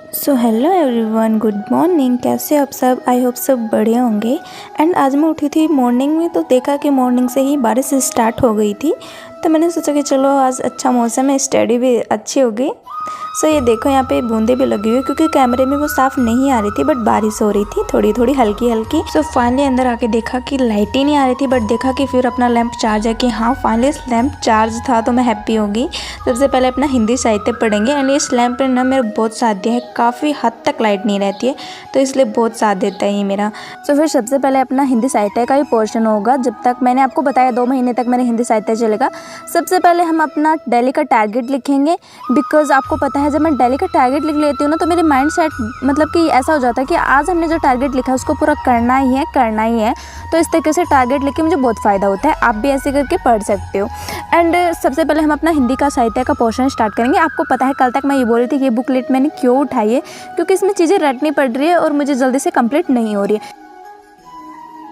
So hello everyone, good morning. कैसे हो आप सब? आई होप सब बढ़िया होंगे। एंड आज मैं उठी थी मॉर्निंग में तो देखा कि मॉर्निंग से ही बारिश स्टार्ट हो गई थी। तो मैंने सोचा कि चलो आज अच्छा मौसम है, स्टडी भी अच्छी होगी। सो ये देखो यहाँ पे बूंदे भी लगी हुई, क्योंकि कैमरे में वो साफ़ नहीं आ रही थी, बट बारिश हो रही थी थोड़ी थोड़ी हल्की हल्की। सो फाइनली अंदर आके देखा कि लाइट ही नहीं आ रही थी, बट देखा कि फिर अपना लैंप चार्ज है कि हाँ फाइनली लैंप चार्ज था, तो मैं हैप्पी होगी। सबसे पहले अपना हिंदी साहित्य पढ़ेंगे। एंड इस लैंप ने ना मेरा बहुत साथ दिया है, काफ़ी हद तक लाइट नहीं रहती है, तो इसलिए बहुत साथ देता है ये मेरा। सो फिर सबसे पहले अपना हिंदी साहित्य का ही पोर्शन होगा। जब तक मैंने आपको बताया 2 महीने तक मेरे हिंदी साहित्य चलेगा। सबसे पहले हम अपना डेली का टारगेट लिखेंगे, बिकॉज आपको पता है जब मैं डेली का टारगेट लिख लेती हूँ ना, तो मेरे माइंड सेट मतलब कि ऐसा हो जाता है कि आज हमने जो टारगेट लिखा है उसको पूरा करना ही है। तो इस तरीके से टारगेट लिख के मुझे बहुत फ़ायदा होता है। आप भी ऐसे करके पढ़ सकते हो। एंड सबसे पहले हम अपना हिंदी का साहित्य का पोर्शन स्टार्ट करेंगे। आपको पता है कल तक मैं ये बोल रही थी कि ये बुकलेट मैंने क्यों उठाई है, क्योंकि इसमें चीज़ें रटनी पड़ रही है और मुझे जल्दी से कंप्लीट नहीं हो रही है।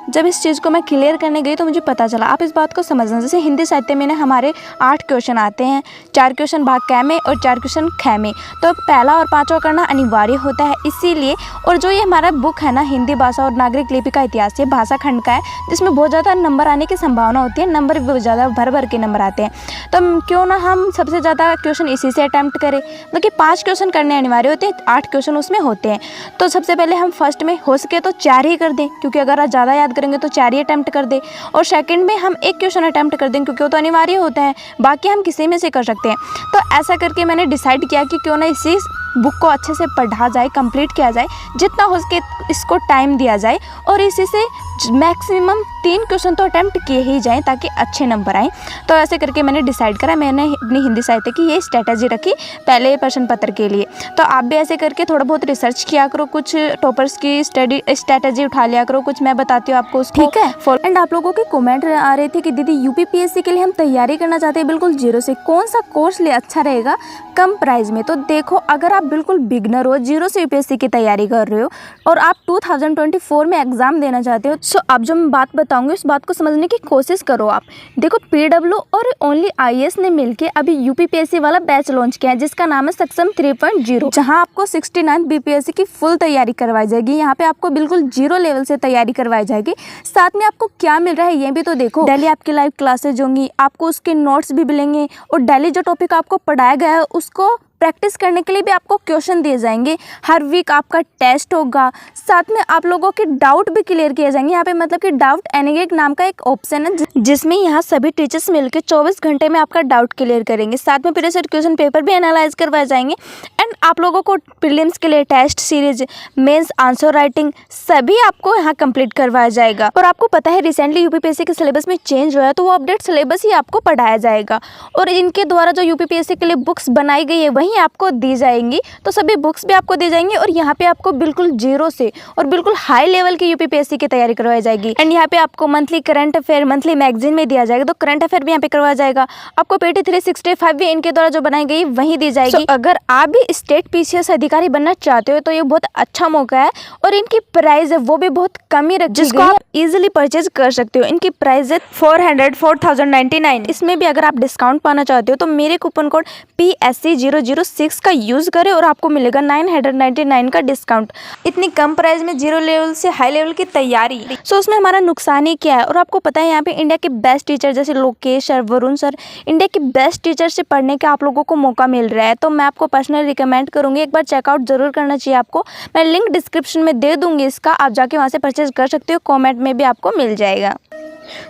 जब इस चीज़ को मैं क्लियर करने गई तो मुझे पता चला, आप इस बात को समझना। जैसे हिंदी साहित्य में ना हमारे 8 क्वेश्चन आते हैं, 4 क्वेश्चन भाग क में और 4 क्वेश्चन ख में। तो पहला और 5वां करना अनिवार्य होता है इसीलिए। और जो ये हमारा बुक है ना, हिंदी भाषा और नागरिक लिपि का इतिहास, ये भाषा खंड का है, जिसमें बहुत ज़्यादा नंबर आने की संभावना होती है। नंबर बहुत ज़्यादा भर के नंबर आते हैं। तो क्यों ना हम सबसे ज़्यादा क्वेश्चन इसी से अटैम्प्ट करें। मतलब कि 5 क्वेश्चन करने अनिवार्य होते हैं, 8 क्वेश्चन उसमें होते हैं। तो सबसे पहले हम फर्स्ट में हो सके तो 4 ही कर दें, क्योंकि अगर आप ज़्यादा याद करेंगे तो 4 ही अटैम्प्ट कर दे। और सेकंड में हम 1 क्वेश्चन अटैम्प्ट कर दें, क्योंकि वो तो अनिवार्य होता है, बाकी हम किसी में से कर सकते हैं। तो ऐसा करके मैंने डिसाइड किया कि क्यों ना इसी बुक को अच्छे से पढ़ा जाए, कंप्लीट किया जाए, जितना हो सके इसको टाइम दिया जाए और इसी से मैक्सिमम 3 क्वेश्चन तो अटैम्प्ट किए ही जाएं ताकि अच्छे नंबर आएँ। तो ऐसे करके मैंने डिसाइड करा। मैंने अपनी हिंदी साहित्य की ये स्ट्रैटेजी रखी पहले प्रश्न पत्र के लिए। तो आप भी ऐसे करके थोड़ा बहुत रिसर्च किया करो, कुछ टॉपर्स की स्ट्रैटेजी उठा लिया करो, कुछ मैं बताती हूँ आपको उसको, ठीक है। एंड आप लोगों के कमेंट आ रहे थे कि दीदी यूपीपीएससी के लिए हम तैयारी करना चाहते हैं बिल्कुल जीरो से, कौन सा कोर्स ले अच्छा रहेगा कम प्राइस में। तो देखो, अगर आप बिल्कुल बिगनर हो, जीरो से यूपीएससी की तैयारी कर रहे हो और आप 2024 में एग्जाम देना चाहते हो, सो अब जो मैं बात बताऊंगी उस बात को समझने की कोशिश करो आप। देखो, पीडब्ल्यू और ओनली आईएएस ने मिलकर अभी यूपीपीएससी वाला बैच लॉन्च किया है, जिसका नाम है सक्षम 3.0, जहां आपको 69 बीपीएससी की फुल तैयारी करवाई जाएगी। यहाँ पे आपको बिल्कुल जीरो लेवल से तैयारी करवाई जाएगी। साथ में आपको क्या मिल रहा है ये भी तो देखो। डेली आपकी लाइव क्लासेज होंगी, आपको उसके नोट्स भी मिलेंगे और डेली जो टॉपिक आपको पढ़ाया गया है उसको प्रैक्टिस करने के लिए भी आपको क्वेश्चन दिए जाएंगे। हर वीक आपका टेस्ट होगा। साथ में आप लोगों के डाउट भी क्लियर किए जाएंगे। यहाँ पे मतलब कि डाउट एनेगेट नाम का एक ऑप्शन है, जिसमें यहाँ सभी टीचर्स मिलकर 24 घंटे में आपका डाउट क्लियर करेंगे। साथ में प्रीवियस क्वेश्चन पेपर भी एनालाइज करवाए जाएंगे। एंड आप लोगों को प्रीलिम्स के लिए test series, mains answer writing सभी आपको यहाँ कंप्लीट करवाया जाएगा। और आपको पता है रिसेंटली यूपीपीएससी के सिलेबस में चेंज हुआ है, तो वो अपडेट सिलेबस ही आपको पढ़ाया जाएगा। और इनके द्वारा जो यूपीपीएससी के लिए बुक्स बनाई गई है वही आपको दी जाएंगी। तो सभी बुक्स भी आपको दी जाएंगी और यहाँ पे आपको बिल्कुल जीरो से और बिल्कुल हाई लेवल की यूपीपीएससी की तैयारी करवाई जाएगी। एंड यहाँ पे आपको monthly current affair monthly magazine में दिया जाएगा, तो करंट अफेयर भी यहाँ पे करवाया जाएगा। आपको पीटी 365 भी इनके द्वारा जो बनाई गई वही दी जाएगी। अगर आप भी स्टेट पीसीएस अधिकारी बनना चाहते हो तो ये बहुत अच्छा मौका है। और इनकी प्राइस है वो भी बहुत कम ही रखी गई है, जिसको आप इजीली परचेज कर सकते हो। इनकी प्राइस है 404,099। इसमें भी अगर आप डिस्काउंट पाना चाहते हो तो मेरे कूपन कोड PSC006 का यूज करें और आपको मिलेगा 999 का डिस्काउंट। इतनी कम प्राइस में जीरो लेवल से हाई लेवल की तैयारी, सो उसमें हमारा नुकसान ही क्या है। और आपको पता है यहाँ पे इंडिया के बेस्ट टीचर जैसे Lokesh sir, Varun sir, India के बेस्ट टीचर से पढ़ने का आप लोगों को मौका मिल रहा है। तो मैं आपको पर्सनली रिकमेंड करूंगी, एक बार चेकआउट जरूर करना चाहिए आपको। मैं लिंक डिस्क्रिप्शन में दे दूंगी इसका, आप जाके वहाँ से परचेज कर सकते हो। कॉमेंट में भी आपको मिल जाएगा।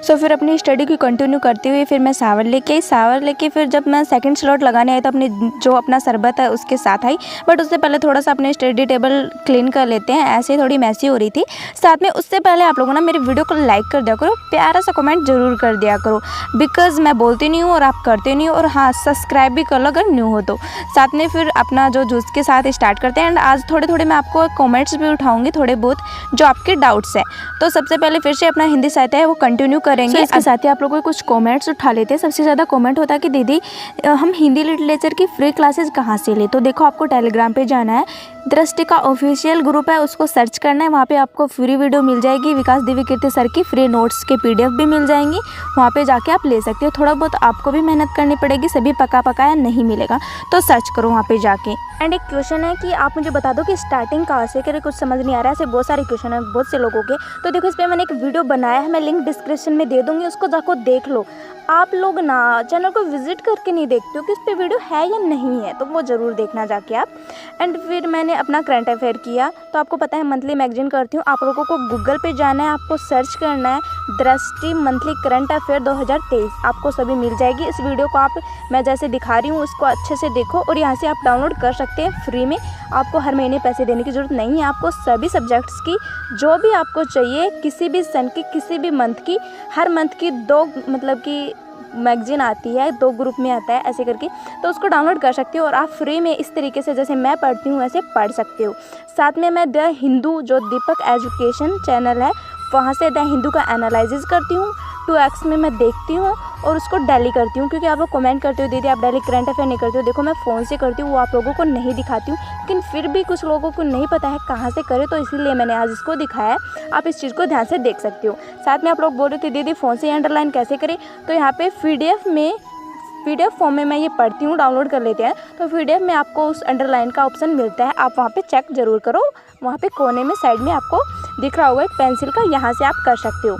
सो फिर अपनी स्टडी की कंटिन्यू करते हुए फिर मैं सावर लेके आई। सावर लेके फिर जब मैं सेकंड स्लॉट लगाने आई तो अपने जो अपना शरबत है उसके साथ आई। बट उससे पहले थोड़ा सा अपने स्टडी टेबल क्लीन कर लेते हैं, ऐसे ही थोड़ी मैसी हो रही थी। साथ में उससे पहले आप लोगों ना मेरी वीडियो को लाइक कर दिया करो, प्यारा सा कमेंट जरूर कर दिया करो, बिकॉज मैं बोलती नहीं हूँ और आप करते नहीं हो। और हाँ, सब्सक्राइब भी कर लो अगर न्यू हो तो। साथ में फिर अपना जो जूस के साथ स्टार्ट करते हैं। एंड आज थोड़े थोड़े मैं आपको कॉमेंट्स भी उठाऊँगी, थोड़े बहुत जो आपके डाउट्स हैं। तो सबसे पहले फिर से अपना हिंदी साहित्य है वो कंटिन्यू कंटिन्यू करेंगे। इसके साथ ही आप लोगों के कुछ कमेंट्स उठा लेते हैं। सबसे ज़्यादा कमेंट होता है कि दीदी हम हिंदी लिटरेचर की फ्री क्लासेस कहाँ से ले। तो देखो आपको टेलीग्राम पे जाना है, दृष्टि का ऑफिशियल ग्रुप है, उसको सर्च करना है। वहाँ पे आपको फ्री वीडियो मिल जाएगी, विकास दिव्यकीर्ति सर की फ्री नोट्स के PDF भी मिल जाएंगी। वहाँ पे जाके आप ले सकते हो। थोड़ा बहुत आपको भी मेहनत करनी पड़ेगी, सभी पका पकाया नहीं मिलेगा, तो सर्च करो वहाँ पे जाके। एंड एक क्वेश्चन है कि आप मुझे बता दो कि स्टार्टिंग कहाँ से करें, कुछ समझ नहीं आ रहा है। ऐसे बहुत सारे क्वेश्चन है बहुत से लोगों के। तो देखो इस पर मैंने एक वीडियो बनाया है, मैं लिंक डिस्क्रिप्शन में दे दूँगी, उसको जाकर देख लो। आप लोग ना चैनल को विजिट करके नहीं देखते हो कि उस पर वीडियो है या नहीं है, तो वो ज़रूर देखना जाके आप। एंड फिर मैंने अपना करंट अफेयर किया। तो आपको पता है मंथली मैगजीन करती हूँ। आप लोगों को गूगल पे जाना है, आपको सर्च करना है दृष्टि मंथली करंट अफेयर 2023, आपको सभी मिल जाएगी। इस वीडियो को आप मैं जैसे दिखा रही हूँ उसको अच्छे से देखो, और यहाँ से आप डाउनलोड कर सकते हैं फ्री में। आपको हर महीने पैसे देने की ज़रूरत नहीं है। आपको सभी सब्जेक्ट्स की जो भी आपको चाहिए, किसी भी सन की, किसी भी मंथ की, हर मंथ की 2 मतलब कि मैगजीन आती है, 2 ग्रुप में आता है ऐसे करके, तो उसको डाउनलोड कर सकते हो और आप फ्री में इस तरीके से जैसे मैं पढ़ती हूँ वैसे पढ़ सकते हो। साथ में मैं द हिंदू जो दीपक एजुकेशन चैनल है, वहाँ से द हिंदू का एनालिसिस करती हूँ। 2x में मैं देखती हूँ और उसको डेली करती हूँ, क्योंकि आप लोग कमेंट करते हो दीदी आप डेली करंट अफेयर नहीं करते हो। देखो मैं फ़ोन से करती हूँ, वो आप लोगों को नहीं दिखाती हूँ, लेकिन फिर भी कुछ लोगों को नहीं पता है कहाँ से करें, तो इसीलिए मैंने आज इसको दिखाया है। आप इस चीज़ को ध्यान से देख सकते हो। साथ में आप लोग बोल रहे थे दीदी फ़ोन से अंडरलाइन कैसे करें, तो यहाँ पे PDF फॉर्म में मैं ये पढ़ती हूँ, डाउनलोड कर लेते हैं। तो PDF में आपको उस अंडरलाइन का ऑप्शन मिलता है, आप वहाँ पे चेक ज़रूर करो। वहाँ पे कोने में साइड में आपको दिख रहा होगा एक पेंसिल का, यहाँ से आप कर सकते हो।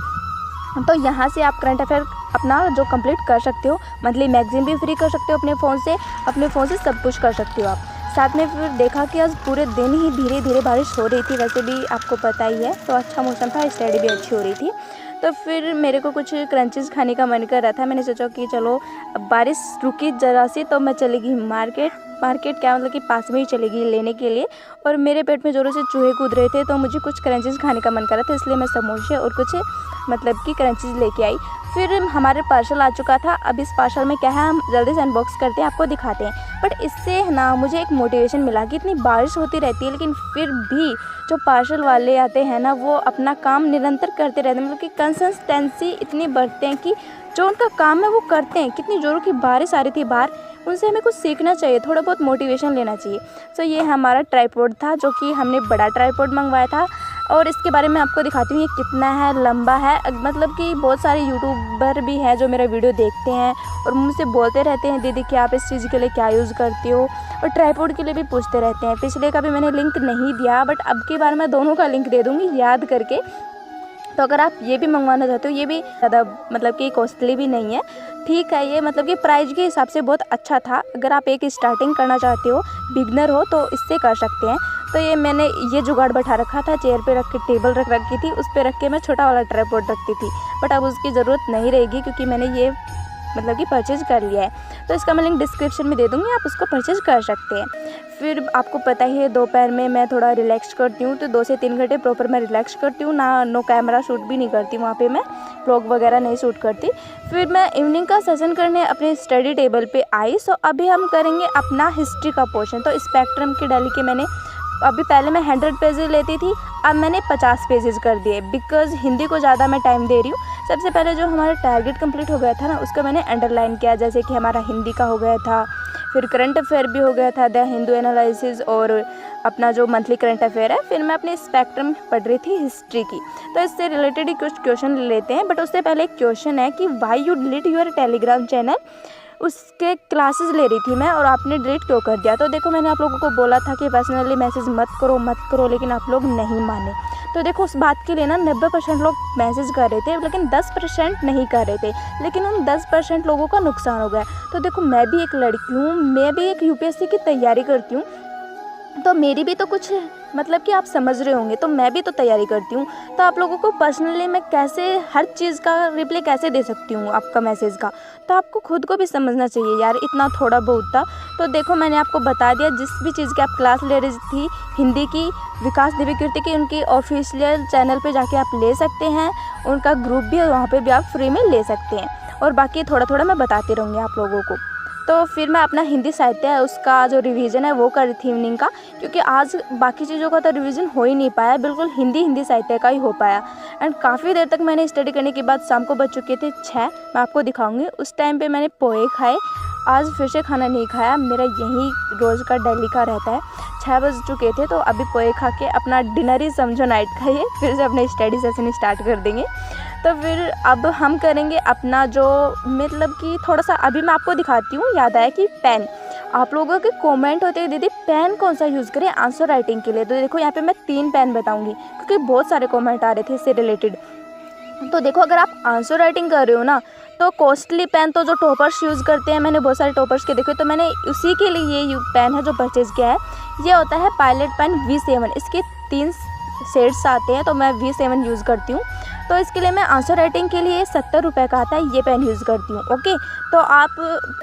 तो यहाँ से आप करंट अफेयर अपना जो कंप्लीट कर सकते हो। मंथली मैगजीन भी फ्री कर सकते हो अपने फ़ोन से सब कुछ कर सकते हो आप। साथ में फिर देखा कि आज पूरे दिन ही धीरे धीरे बारिश हो रही थी, वैसे भी आपको पता ही है, तो अच्छा मौसम था, स्टडी भी अच्छी हो रही थी। तो फिर मेरे को कुछ क्रंचेस खाने का मन कर रहा था। मैंने सोचा कि चलो अब बारिश रुकी ज़रा सी तो मैं चली गई मार्केट क्या मतलब कि पास में ही चली गई लेने के लिए। और मेरे पेट में ज़ोरों से चूहे कूद रहे थे, तो मुझे कुछ क्रंचेस खाने का मन कर रहा था, इसलिए मैं समोसे और कुछ मतलब कि क्रंचेस लेके आई। फिर हमारे पार्सल आ चुका था। अब इस पार्सल में क्या है, हम जल्दी से अनबॉक्स करते हैं, आपको दिखाते हैं। बट इससे ना मुझे एक मोटिवेशन मिला कि इतनी बारिश होती रहती है, लेकिन फिर भी जो पार्सल वाले आते हैं ना, वो अपना काम निरंतर करते रहते हैं। मतलब कि कंसिस्टेंसी इतनी बढ़ते हैं कि जो उनका काम है वो करते हैं। कितनी ज़ोरों की बारिश आ रही थी बाहर, उनसे हमें कुछ सीखना चाहिए, थोड़ा बहुत मोटिवेशन लेना चाहिए। तो ये हमारा ट्राइपॉड था, जो कि हमने बड़ा ट्राइपॉड मंगवाया था। और इसके बारे में आपको दिखाती हूँ ये कितना है, लंबा है। मतलब कि बहुत सारे यूट्यूबर भी हैं जो मेरा वीडियो देखते हैं और मुझसे बोलते रहते हैं दीदी कि आप इस चीज़ के लिए क्या यूज़ करती हो, और ट्राइपॉड के लिए भी पूछते रहते हैं। पिछले का भी मैंने लिंक नहीं दिया, बट अब की बार मैं दोनों का लिंक दे दूँगी याद करके। तो अगर आप ये भी मंगवाना चाहते हो, ये भी ज़्यादा मतलब कि कॉस्टली भी नहीं है, ठीक है। ये मतलब कि प्राइस के हिसाब से बहुत अच्छा था। अगर आप एक स्टार्टिंग करना चाहते हो, बिगनर हो, तो इससे कर सकते हैं। तो ये मैंने ये जुगाड़ बैठा रखा था, चेयर पे रख के टेबल रख रखी थी, उस पर रख के मैं छोटा वाला ट्राइपॉड रखती थी। बट अब उसकी ज़रूरत नहीं रहेगी, क्योंकि मैंने ये मतलब कि परचेज़ कर लिया है। तो इसका मैं लिंक डिस्क्रिप्शन में दे दूँगी, आप उसको परचेज़ कर सकते हैं। फिर आपको पता ही है दोपहर में मैं थोड़ा रिलैक्स करती हूँ, तो 2 से 3 घंटे प्रॉपर मैं रिलैक्स करती हूँ। नो कैमरा शूट भी नहीं करती वहाँ पे, मैं व्लॉग वगैरह नहीं शूट करती। फिर मैं इवनिंग का सेशन करने अपने स्टडी टेबल पे आई। सो अभी हम करेंगे अपना हिस्ट्री का पोर्शन। तो स्पेक्ट्रम की डेली के मैंने अभी पहले मैं 100 पेजेस लेती थी, अब मैंने 50 पेजेस कर दिए, बिकॉज़ हिंदी को ज़्यादा मैं टाइम दे रही हूँ। सबसे पहले जो हमारा टारगेट कंप्लीट हो गया था ना, उसका मैंने अंडरलाइन किया, जैसे कि हमारा हिंदी का हो गया था, फिर करंट अफेयर भी हो गया था, द हिंदू एनालिसिस, और अपना जो मंथली करंट अफेयर है। फिर मैं अपने स्पेक्ट्रम पढ़ रही थी हिस्ट्री की, तो इससे रिलेटेड ही कुछ क्वेश्चन लेते हैं। बट उससे पहले एक क्वेश्चन है कि why you delete your Telegram channel. उसके क्लासेस ले रही थी मैं, और आपने डिलीट क्यों कर दिया। तो देखो मैंने आप लोगों को बोला था कि पर्सनली मैसेज मत करो, लेकिन आप लोग नहीं माने। तो देखो उस बात के लिए ना 90% लोग मैसेज कर रहे थे, लेकिन 10% नहीं कर रहे थे, लेकिन उन 10% लोगों का नुकसान हो गया। तो देखो मैं भी एक लड़की हूँ, मैं भी एक UPSC की तैयारी करती हूँ, तो मेरी भी तो कुछ मतलब कि आप समझ रहे होंगे, तो मैं भी तो तैयारी करती हूँ। तो आप लोगों को पर्सनली मैं कैसे हर चीज़ का रिप्लाई कैसे दे सकती हूँ आपका मैसेज का, तो आपको खुद को भी समझना चाहिए यार, इतना थोड़ा बहुत था। तो देखो मैंने आपको बता दिया, जिस भी चीज़ की आप क्लास ले रही थी हिंदी की, विकास दिव्यकीर्ति की, उनकी ऑफिशियल चैनल पे जाके आप ले सकते हैं। उनका ग्रुप भी है, वहाँ पे भी आप फ्री में ले सकते हैं। और बाकी थोड़ा थोड़ा मैं बताती रहूँगी आप लोगों को। तो फिर मैं अपना हिंदी साहित्य है उसका जो रिवीजन है वो कर रही थी इवनिंग का, क्योंकि आज बाकी चीज़ों का तो रिवीजन हो ही नहीं पाया, बिल्कुल हिंदी साहित्य का ही हो पाया। एंड काफ़ी देर तक मैंने स्टडी करने के बाद शाम को बज चुके थे 6, मैं आपको दिखाऊंगी। उस टाइम पे मैंने पोहे खाए, आज फिर से खाना नहीं खाया, मेरा यही रोज़ का डेली का रहता है। 6 बज चुके थे तो अभी पोहे खा के अपना डिनर ही समझो नाइट का, ये फिर से अपने स्टडी सेशन स्टार्ट कर देंगे। तो फिर अब हम करेंगे अपना जो मतलब कि थोड़ा सा अभी मैं आपको दिखाती हूँ। याद आया कि पेन, आप लोगों के कमेंट होते हैं दीदी पेन कौन सा यूज़ करें आंसर राइटिंग के लिए। तो देखो यहाँ पे मैं 3 पेन बताऊँगी क्योंकि बहुत सारे कमेंट आ रहे थे इससे रिलेटेड। तो देखो अगर आप आंसर राइटिंग कर रहे हो ना तो कॉस्टली पेन तो जो टॉपर्स यूज़ करते हैं, मैंने बहुत सारे टॉपर्स के देखे, तो मैंने उसी के लिए ये पेन है जो परचेज़ किया है। ये होता है पायलट पेन V7, इसके 3 शेड्स आते हैं तो मैं V7 यूज़ करती हूँ। तो इसके लिए मैं आंसर राइटिंग के लिए 70 रुपये का आता है, ये पेन यूज़ करती हूँ। ओके, तो आप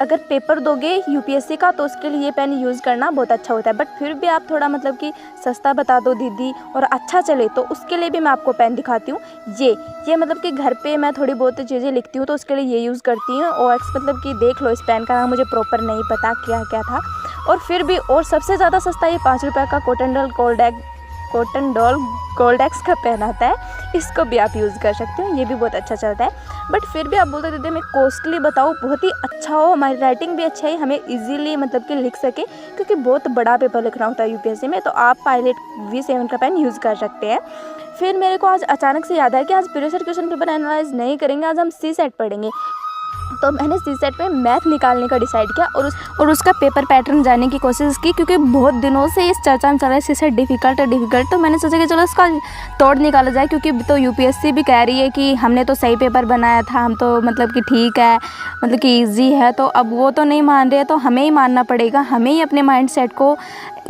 अगर पेपर दोगे UPSC का तो उसके लिए ये पेन यूज़ करना बहुत अच्छा होता है। बट फिर भी आप थोड़ा मतलब कि सस्ता बता दो दीदी और अच्छा चले तो उसके लिए भी मैं आपको पेन दिखाती हूँ। ये मतलब कि घर पे मैं थोड़ी बहुत चीज़ें लिखती हूँ तो उसके लिए ये यूज़ करती हूँ। OX मतलब कि देख लो, इस पेन का नाम मुझे प्रॉपर नहीं पता क्या क्या था। और फिर भी और सबसे ज़्यादा सस्ता ये 5 रुपये का कॉटन डॉल गोल्डेक्स का पेन आता है, इसको भी आप यूज़ कर सकते हो, ये भी बहुत अच्छा चलता है। बट फिर भी आप बोलते दीदी मैं कॉस्टली बताऊँ, बहुत ही अच्छा हो, हमारी राइटिंग भी अच्छा है, हमें इजीली मतलब कि लिख सके, क्योंकि बहुत बड़ा पेपर लिखना होता है UPSC में। तो आप पायलट V7 का पेन यूज़ कर सकते हैं। फिर मेरे को आज अचानक से याद आया कि आज previous year question paper analyse नहीं करेंगे, आज हम CSET पढ़ेंगे। तो मैंने CSET में मैथ निकालने का डिसाइड किया और उसका पेपर पैटर्न जानने की कोशिश की, क्योंकि बहुत दिनों से इस चर्चा में चल रहा है CSET डिफ़िकल्ट। तो मैंने सोचा कि चलो इसका तोड़ निकाला जाए, क्योंकि तो UPSC भी कह रही है कि हमने तो सही पेपर बनाया था, हम तो मतलब कि ठीक है, मतलब कि ईजी है। तो अब वो तो नहीं मान रहे, तो हमें ही मानना पड़ेगा, हमें ही अपने माइंड सेट को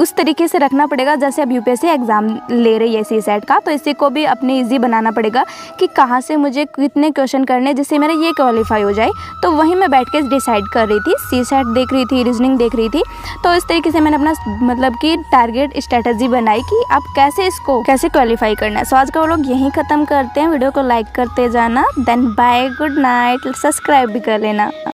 उस तरीके से रखना पड़ेगा जैसे अब UPSC एग्ज़ाम ले रही है CSET का। तो इसी को भी अपने ईजी बनाना पड़ेगा कि कहाँ से मुझे कितने क्वेश्चन करने जिससे मेरा ये क्वालिफाई हो जाए। तो वहीं मैं बैठ के डिसाइड कर रही थी, CSET देख रही थी, रीजनिंग देख रही थी। तो इस तरीके से मैंने अपना मतलब कि टारगेट स्ट्रेटजी बनाई कि अब कैसे क्वालिफाई करना है। सो आज का वो लोग यहीं ख़त्म करते हैं, वीडियो को लाइक करते जाना, then bye, good night, subscribe भी कर लेना।